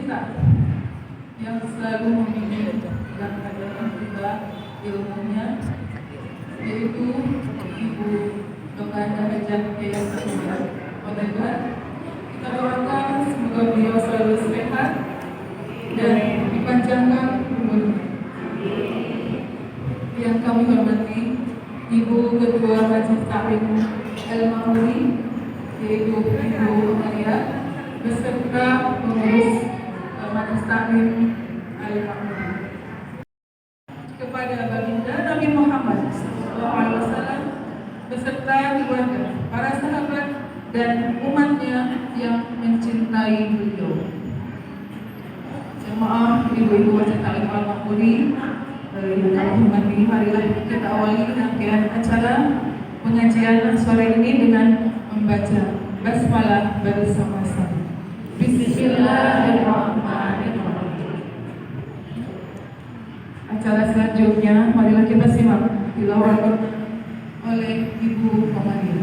kita yang selalu memilih yang adalah juga ilmunya, yaitu Ibu Dr. Hajah Yayasan Odega. Kita doakan semoga beliau selalu sehat dan dipanjangkan umurnya. Yang kami hormati Ibu Ketua Majelis Taklim Al-Mahuri, yaitu Ibu Maria, beserta pengurus Majelis Taklim Al-Mahuri. Kepada baginda Nabi Muhammad SAW beserta keluarga, para sahabat dan umatnya yang mencintai beliau. Jemaah ibu-ibu Majelis Taklim Al-Mahuri yang kami hormati, marilah kita awali rangkaian acara pengajian sore ini dengan membaca basmalah bersama-sama. Bismillahirrahmanirrahim. Acara selanjutnya marilah kita simak tilawah oleh Ibu Maria.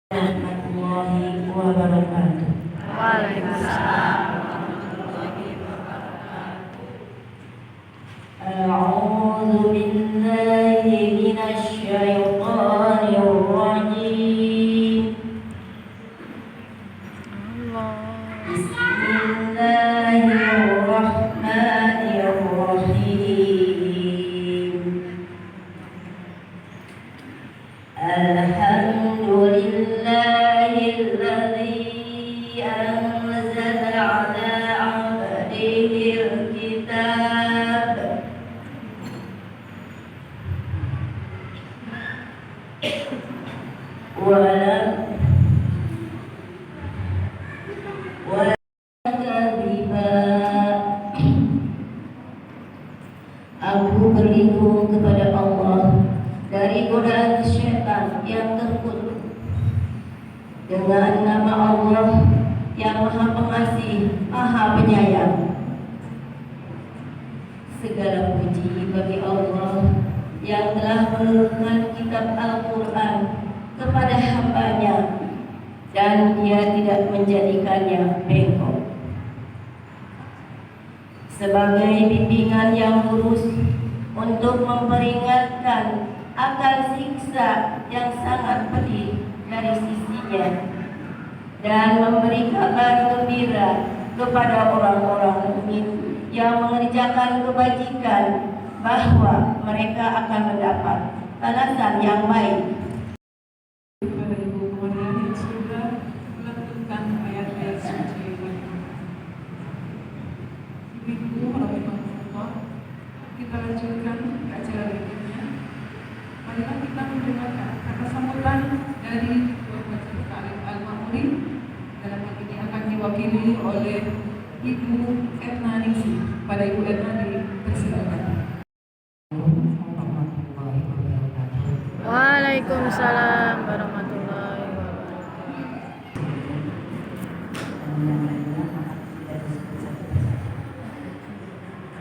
Warahmatullahi wabarakatuh. Waalaikumsalam. A'udzu billahi minasy syaithanir rajim. Bismillahirrahmanirrahim. Alhamdulillahilladzi anzala 'ala 'abdihil kitab Aku berlindung kepada Allah dari godaan syaitan yang terkutuk. Dengan nama Allah yang Maha Pengasih, Maha Penyayang. Segala puji bagi Allah yang telah menurunkan kitab Al-Quran kepada hamba-Nya dan Dia tidak menjadikannya bengkok. Sebagai bimbingan yang lurus untuk memperingatkan akan siksa yang sangat pedih dari sisinya dan memberi kabar gembira kepada orang-orang mukmin yang mengerjakan kebajikan bahwa mereka akan mendapat balasan yang baik. Kepada Ibu Maria yang sudah melantunkan ayat-ayat suci. Ibu rahimahullah, kita lanjutkan acara berikutnya. Marilah kita mendengarkan kata sambutan dari Ketua Majelis Taklim Al-Mahuri. Dalam hal ini akan diwakili oleh Ibu Etna Ningsi. Pada Ibu Etna dipersilakan. Waalaikumsalam warahmatullahi wabarakatuh.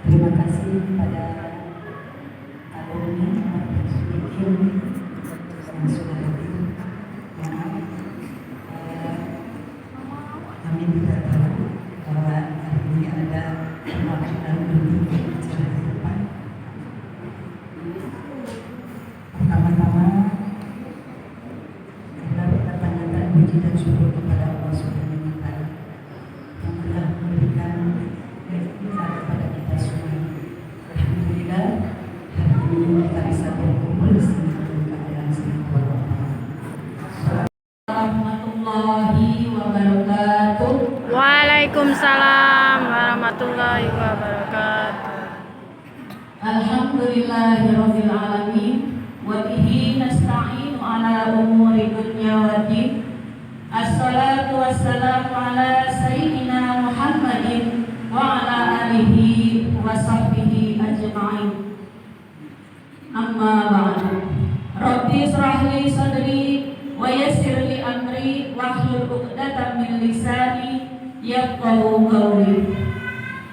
Terima kasih kepada alumni yang sudah hadir. Kami tidak tahu bahwa hari ini ada perwakilan dari acara ke depan. Pertama-tama kita panjatkan puji dan syukur kepada Allah Subhanahu wa Ta'ala yang telah memberikan nikmat kepada kita semua. Alhamdulillah, hari ini kita bisa berkumpul di sini dalam keadaan sehat walafiat. Warahmatullahi wabarakatuh. Waalaikumsalam warahmatullahi wabarakatuh. Alhamdulillahirabbil alamin wa bihi nasta'inu ala umuri dunya waddin. Assalatu wassalamu ala sayyidina Muhammadin wa ala alihi wa sahbihi ajma'in. Amma ba'du. Rabbi israh li sadri wa yassir li amri wahlul 'uqdatam min lisani yafqahu qawli.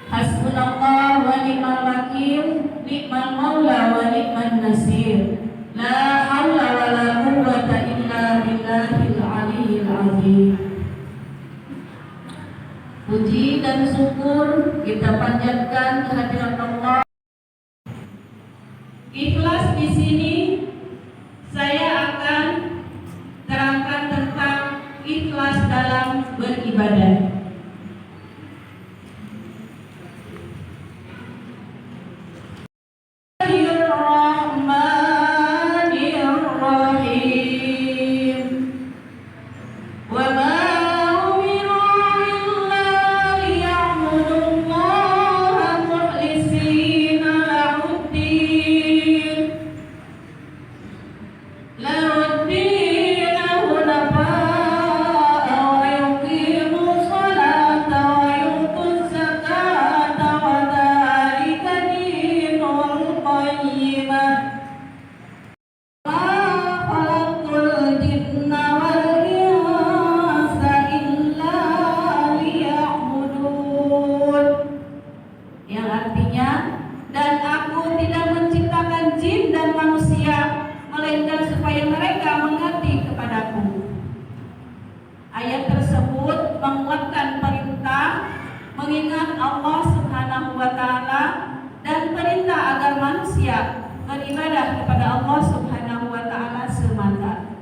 Hasbunallah wa ni'mal wakil, ni'mal maula wa ni'man nasir. La haula wa la quwwata illa billahil aliyyil azim. Puji dan syukur kita panjatkan kehadirat Allah. Ikhlas di sini saya akan terangkan tentang ikhlas dalam beribadah. Ayat tersebut menguatkan perintah mengingat Allah Subhanahu wa Ta'ala dan perintah agar manusia beribadah kepada Allah Subhanahu wa Ta'ala semata.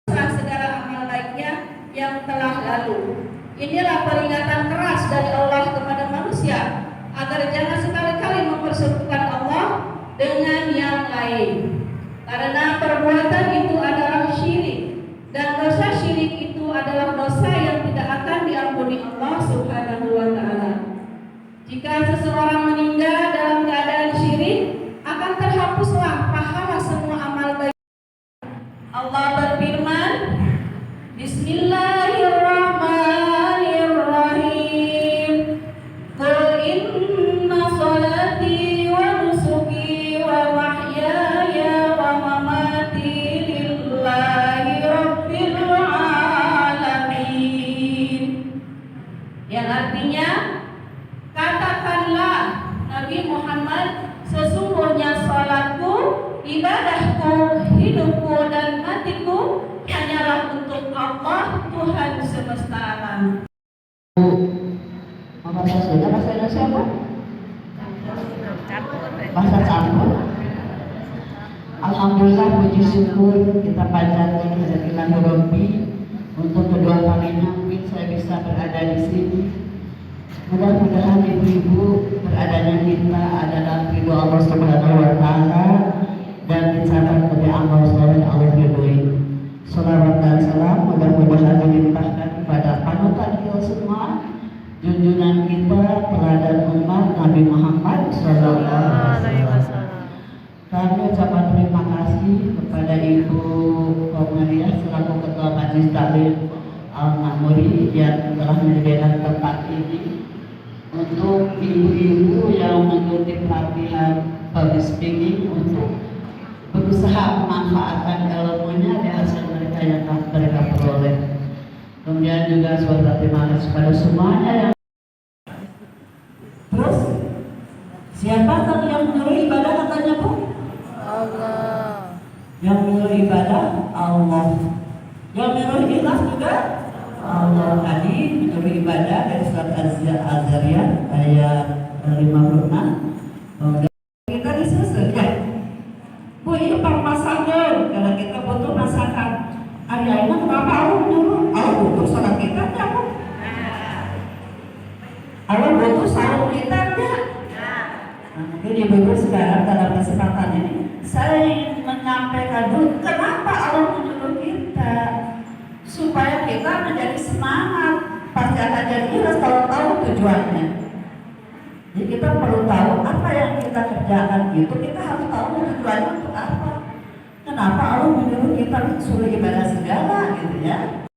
Segala amal baiknya yang telah lalu. Inilah peringatan keras dari Allah kepada manusia agar jangan sekali-kali mempersekutukan Allah dengan yang lain. Karena perbuatan itu adalah syirik, dan dosa syirik itu adalah dosa yang tidak akan diampuni Allah Subhanahu wa Ta'ala. Jika seseorang meninggal dalam keadaan syirik, akan terhapuslah pahala semua amal baik. Allah berfirman, Bismillahirrahmanirrahim. Qul inna salati wa nusuki wa mahyaya wa mamati lillahi rabbil alamin. Yang artinya, katakanlah Nabi Muhammad, sesungguhnya salatku, ibadahku, hidupku dan matiku hanyalah untuk Allah, Tuhan semesta alam. Bahasa Sunda, bahasa Indonesia apa? Bahasa campur. Alhamdulillah, puji syukur kita panjatkan kehadiran Rabbi untuk kedua kalinya mungkin saya bisa berada di sini. Mudah-mudahan ibu-ibu beradanya kita adalah ridho Allah Subhanahu wa Ta'ala dan dicatat oleh amal soleh Allah ridhoi. Salawat dan salam mudah-mudahan dilimpahkan kepada panutan kita semua, junjungan kita teladan umat Nabi Muhammad Sallallahu Alaihi Wasallam. Kami ucapkan terima kasih kepada Ibu Komariah selaku Ketua Majelis Taklim Al-Makmuri yang telah menyediakan tempat ini untuk ibu-ibu yang mengikuti pelatihan public speaking untuk berusaha memanfaatkan ilmunya di hasil mereka yang mereka peroleh. Kemudian juga suatu terima kasih kepada semuanya yang. Terus siapa tadi yang menyuruh ibadah katanya Bu? Allah. Yang menyuruh ibadah Allah. Yang menyuruh ikhlas juga Allah. Tadi menyuruh ibadah dari surat Az-Zariyat ayat 56. Kita disusun ya. Bu, ini Pak Masakur, karena kita butuh masakan. Ayahnya kenapa Allah menyuruh? Allah butuh salat kita enggak Bu? Allah butuh salat kita enggak? Nah, mungkin ibu-ibu sekarang dalam kesempatan ini saya ingin menyampaikan dulu kenapa Allah menyuruh kita, supaya kita menjadi semangat. Pasti akan jadi ikhlas kalau tahu tujuannya. Jadi kita perlu tahu apa yang kita kerjakan itu, kita harus tahu tujuannya untuk apa. Kenapa Allah menyuruh kita suruh ibadah segala gitu ya.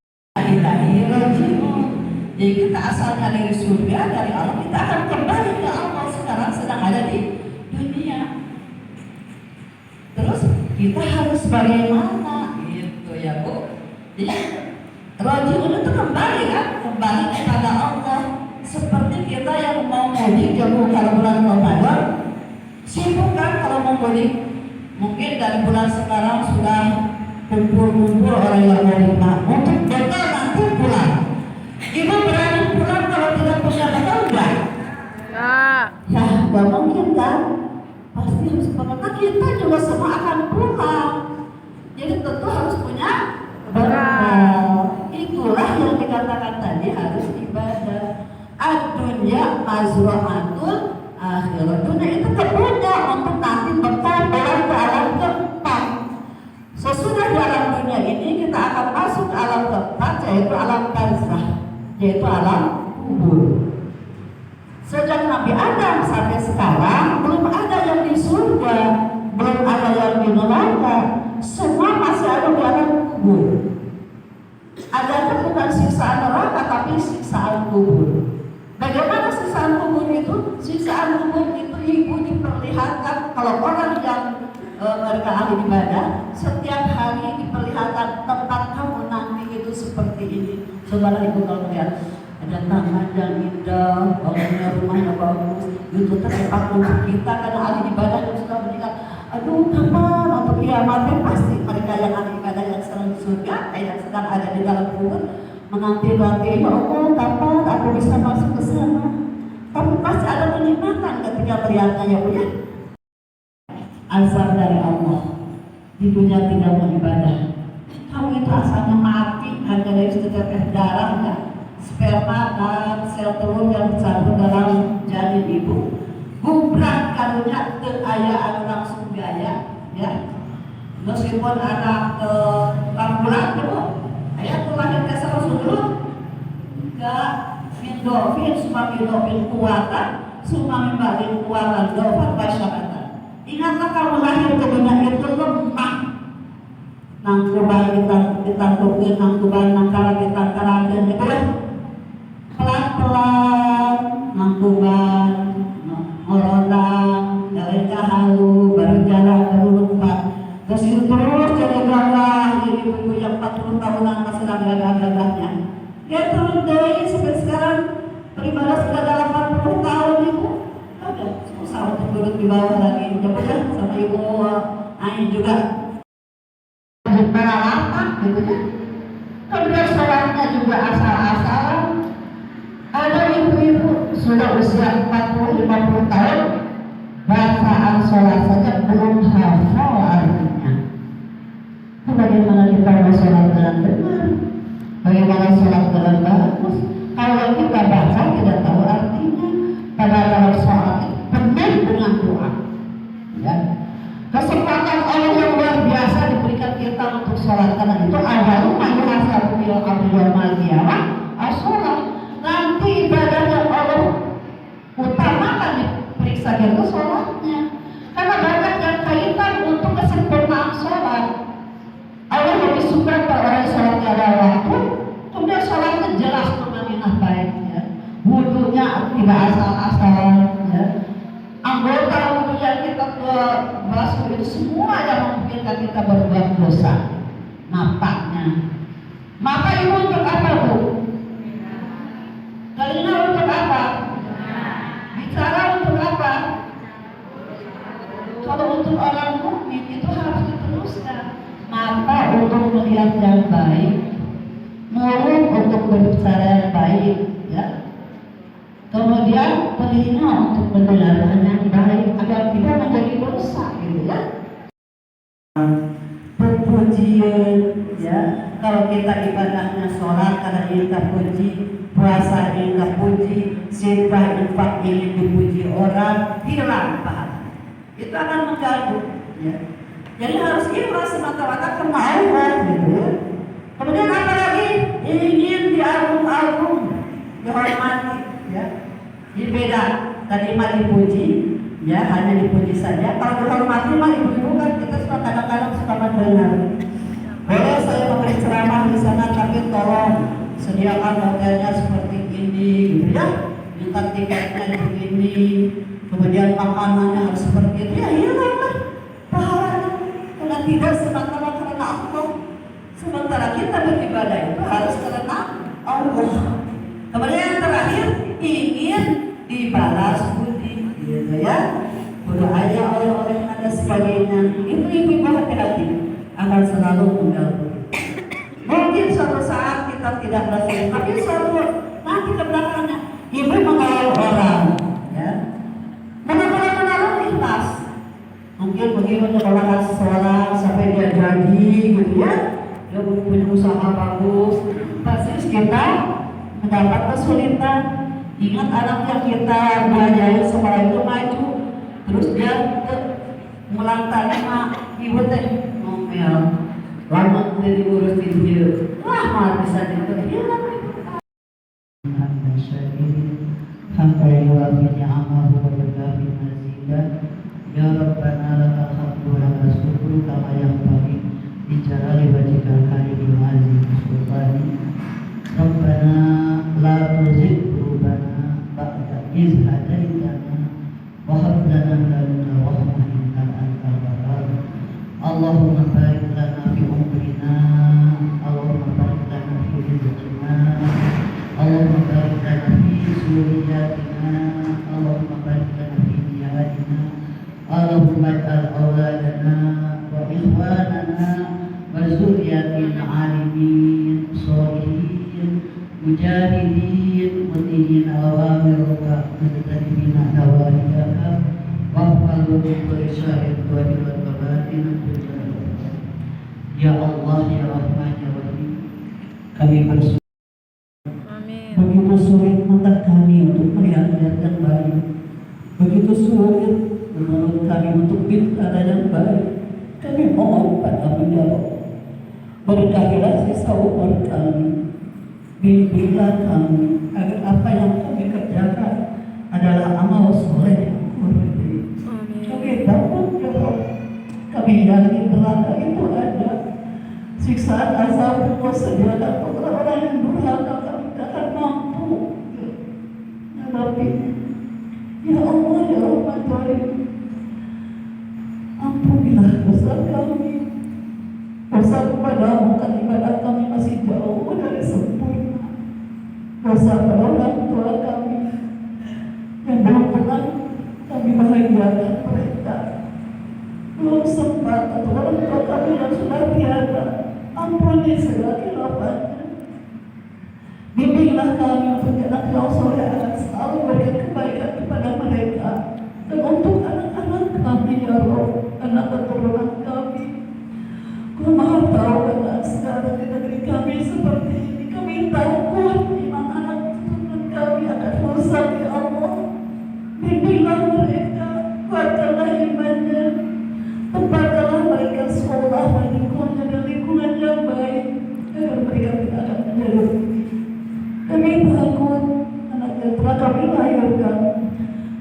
Jadi kita asalnya dari surga, dari Allah, kita akan kembali ke Allah. Sekarang sedang ada di dunia. Terus kita harus bagaimana gitu ya Bu. Jadi Rajiun itu kembali kan, kembali kepada Allah. Seperti kita yang mau mudik jauh kalau bulan Ramadan, sibuk kan kalau mau mudik. Mungkin dari bulan sekarang sudah kumpul-kumpul orang yang mau lima untuk bekal nanti pulang. Ibu berani pulang kalau tidak punya kita juga semua akan pulang. Jadi tentu harus punya bekal. Itulah yang dikatakan tadi harus ibadah. Ad-dunya mazra'atul akhirat. Dunia itu kebunnya untuk nanti bekal pulang ke alam keempat. Sesudah di alam dunia ini kita akan masuk ke alam keempat, yaitu alam barzakh, yaitu alam kubur. Sejak Nabi Adam sampai sekarang belum ada yang di surga, belum ada yang di neraka. Semua masih ada di alam kubur. Adanya bukan siksaan neraka tapi siksaan kubur. Bagaimana siksaan kubur itu? Siksaan kubur itu ibu diperlihatkan kalau orang yang mereka ahli ibadah setiap hari diperlihatkan tempat kamu nanti itu seperti ini. Saudara ibu kalau melihat ada taman yang indah, bangunnya rumah yang bagus, itu tempat untuk kita karena ahli ibadah yang sudah meninggal. Aduh, kapan untuk kiamatnya pasti mereka yang ahli ibadah yang sedang di surga, yang sedang ada di dalam kubur menanti-nanti, ya Allah, kapan aku bisa masuk ke sana? Tapi pasti ada kenikmatan ketika melihatnya ya Bu ya. Azab dari Allah di dunia tidak beribadah. Kamu itu asalnya mati hanya dari setetes darah ya. Sperma dan sel telur yang tercampur dalam janin ibu gubrak karunya ke ayah anu langsung gaya ya meskipun anak ke bulan dulu ayah tuh lahir ke langsung dulu ke mindofin suma mindofin kuatan suma mimbalin kuatan dofan masyarakat. Ingatlah kamu lahir ke dunia itu lemah nangkuban kita tukin nangkuban nangkara kita karagen gitu ya pelan-pelan nangkuban ngorondang dari halu baru jalan baru lompat terus itu terus jadi gagah jadi ibu yang 40 tahunan masih gagah-gagahnya dia turun dari sampai sekarang beribadah sudah 80 tahun ibu ada susah untuk duduk di bawah lagi coba ya sama ibu Ai juga beralapan gitu ya kemudian sholatnya juga asal-asalan. Ada ibu-ibu sudah usia 40-50 tahun bacaan sholat saja belum hafal artinya. Bagaimana kita mau sholat dengan benar? Bagaimana sholat dengan bagus? Kalau kita baca tidak tahu artinya. Padahal dalam sholat itu penuh dengan doa. Ya. Kesempatan Allah yang luar biasa diberikan kita untuk sholat karena itu awalnya manusia bil abdul maliyah as-sholat. Nanti ibadah yang Allah utamakan diperiksa itu sholatnya karena banyak yang kaitan untuk kesempurnaan sholat. Allah lebih suka kalau orang sholatnya ada waktu kemudian sholatnya jelas tumanginah baiknya wudunya tidak asal-asalan ya. Anggota wudu yang kita basuh itu semua yang memungkinkan kita berbuat dosa mapaknya. Maka itu untuk apa Bu? Telinga untuk apa? Bicara untuk apa? Kalau untuk orang mukmin itu harus diteruskan. Mata untuk melihat yang baik, mulut untuk berbicara yang baik, ya. Kemudian telinga untuk mendengarkan yang baik agar tidak menjadi dosa, gitu ya. Pujian, ya. Kalau kita ibadahnya sholat karena ingin terpuji, puasa ingin terpuji, sedekah infak ingin dipuji orang, hilang pahala. Itu akan mengganggu. Ya. Jadi harus ikhlas semata-mata karena Allah, gitu ya. Kemudian apa lagi? Ingin diagung-agung, dihormati, ya. Ini beda. Tadi mah dipuji, ya hanya dipuji saja. Kalau dihormati mah ibu-ibu kan kita suka kadang-kadang suka mendengar. Boleh saya memberi ceramah di sana, tapi tolong sediakan hotelnya seperti ini, gitu ya. Minta tiketnya begini, kemudian makanannya harus seperti itu. Ya hilanglah pahalanya. Karena tidak semata-mata karena Allah. Sementara kita beribadah itu harus karena Allah. Kemudian yang terakhir ingin dibalas budi, gitu ya. Berdoanya oleh ada sebagainya. Itu ibu-ibu hati-hati akan selalu mengganggu. Mungkin suatu saat kita tidak berhasil, tapi suatu nanti ke belakangnya ibu mengalir orang, ya. Benar-benar menaruh ikhlas. Mungkin bagaimana kalau seorang sampai dia jadi gitu ya, dia punya usaha bagus, pasti kita mendapat kesulitan. Ingat anak yang kita belajarin sekolah itu maju, terus dia ngulang tadi mak ibu teh ngomel, lama udah diurus di dia, wah malah bisa dihilang. Sampai yuafi ni'amahu wa yudafi mazidah. Ya Rabbana lakal hamdu wa lakal syukru kama yanbaghi li jalali wajhikal karimil azim sultani. Rabbana la tuzigh qulubana ba'da idh hadaitana wa hab lana min ladunka rahmah innaka antal wahhab. Allahumma barik lana fi umrina, Allahumma barik lana fi rizqina, Allahumma barik lana fi zurriyatina, Allahumma barik lana fi niyatina, Allahumma ij'al auladana wa ikhwanana wa zurriyatina alimin sholihin mujahidin mutiin awamiruka mujtahidina nawahiyaka wahfalu min kulli syarrin wa batin. Ya Allah ya Rahman ya Rahim, kami bersyukur Amin. begitu sulit mata kami untuk melihat yang baik, begitu sulit menurut kami untuk bicara yang baik. Kami mohon pada ya Allah, berkahilah sisa umur kami, bimbinglah kami agar apa yang kami kerjakan adalah amal soleh yang murni. Kami takut ya Allah, kami yakin neraka itu ada, siksaan azab persediaan orang-orang yang durhaka kami akan mampu menghadapinya. Ya Allah ya Rahman Rahim, ampunilah dosa kami, dosa kepadamu kan ibadah kami masih jauh dari sempurna, dosa pada orang tua kami yang belum pernah kami bahagiakan mereka, belum sempat atau orang tua kami yang sudah tiada, ampuni segala khilafahnya. Bimbinglah kami untuk anak yang soleh akan selalu berikan kebaikan kepada mereka, dan untuk anak-anak kami ya Allah, anak keturunan kami. Kau maha tahu keadaan sekarang di negeri kami seperti ini. Kami takut iman anak keturunan kami akan rusak ya Allah. Bimbinglah mereka, kuatkanlah imannya, tempatkanlah mereka sekolah dan lingkungan yang baik agar mereka tidak akan menjadi rugi. Kami takut anak yang telah kami lahirkan,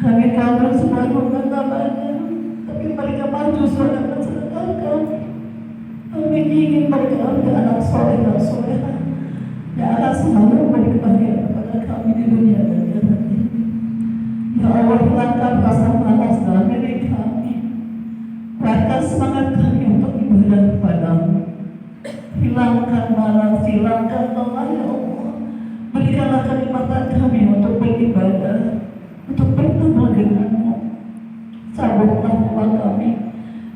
kami kangen semua namanya, tapi mereka maju sudah mencelakakan kami. Kami ingin mereka menjadi anak soleh dan soleha yang akan selalu memberi kebahagiaan kepada kami di dunia dan di akhirat ini. Ya Allah, hilangkan rasa malas dalam diri kami, kuatkan semangat kami untuk ibadah kepadamu. Hilangkan malas, hilangkan lelah ya Allah. Berikanlah kenikmatan kami untuk beribadah, untuk bertemu denganmu. Cabutlah uang kami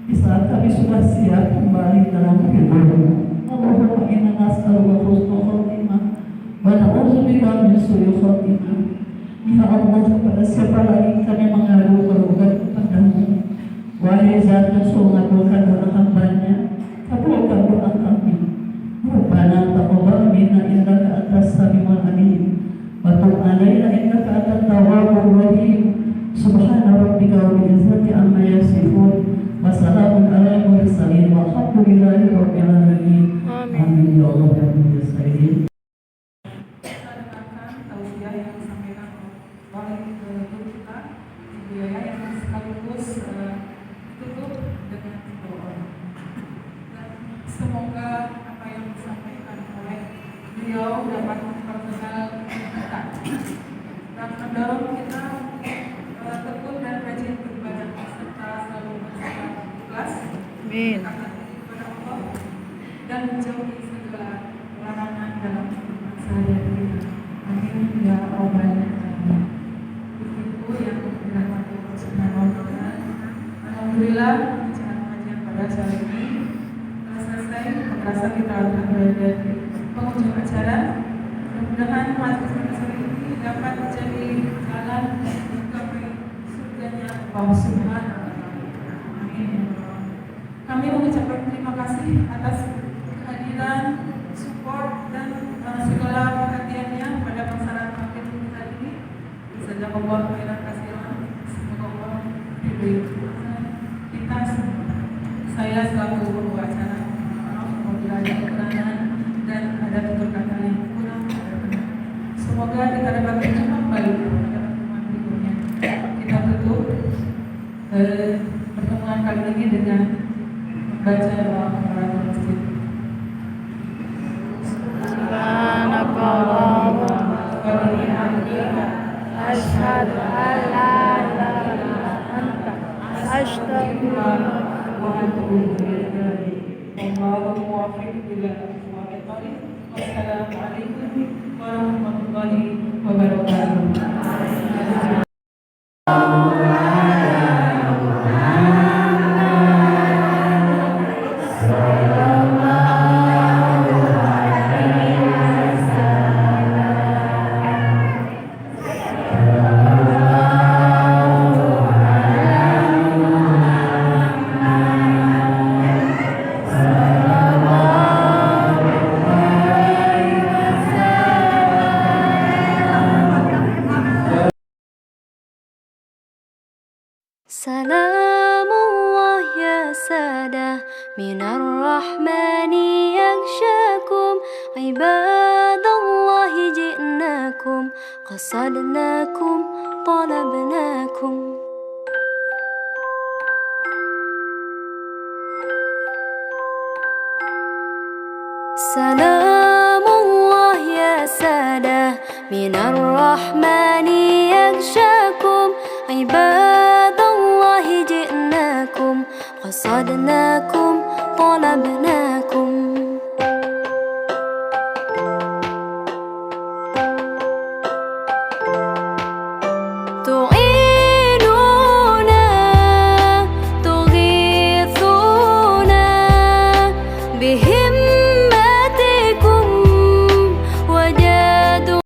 di saat kami sudah siap kembali dalam hidupmu. Allahumma inna nas'aluka husnul khotimah wa na'udzubika min su'il khotimah. Ya Allah, kepada siapa lagi kami mengadu berubat kepadamu? Wahai Zat yang selalu mengabulkan doa hambanya, kabulkan doa kami. Rabbana taqabbal minna innaka antas samiul alim wa tub alaina innaka antat tawwabur rahim. Subhana rabbika rabbil izzati amma yasifun wa salamun alal mursalin walhamdulillahi rabbil alamin. Amin ya Allah ya Rabbal alamin. Kita dengarkan tausiah yang disampaikan oleh guru kita, Ibu Yaya, yang sekaligus tutup dengan doa. Dan semoga apa yang disampaikan oleh beliau dapat memperkenal kita dan mendorong kita tekun dan rajin beribadah serta selalu bersikap ikhlas taat kepada Allah dan menjauhi segala larangan dalam kehidupan sehari-hari kita. Amin ya Rabbal alamin. Ibu yang dirahmati Allah Subhanahu wa taala, alhamdulillah pengajian pada hari ini telah selesai. Merasa kita akan berada di penghujung acara. Mudah-mudahan majelis hari ini dapat menjadi jalan menggapai surganya Allah Subhanahu wa taala. Amin. أشهد أن لا إله إلا أنت أستغفرك وأتوب إليك. والله موفق إلى أسواق الطريق. والسلام عليكم ورحمة الله وبركاته. سلام الله يا سادة من الرحمن يغشاكم عباد الله جئناكم قصدناكم طلبناكم سلام الله يا سادة من الرحمن يغشاكم عباد الله جئناكم قصدناكم طلبناكم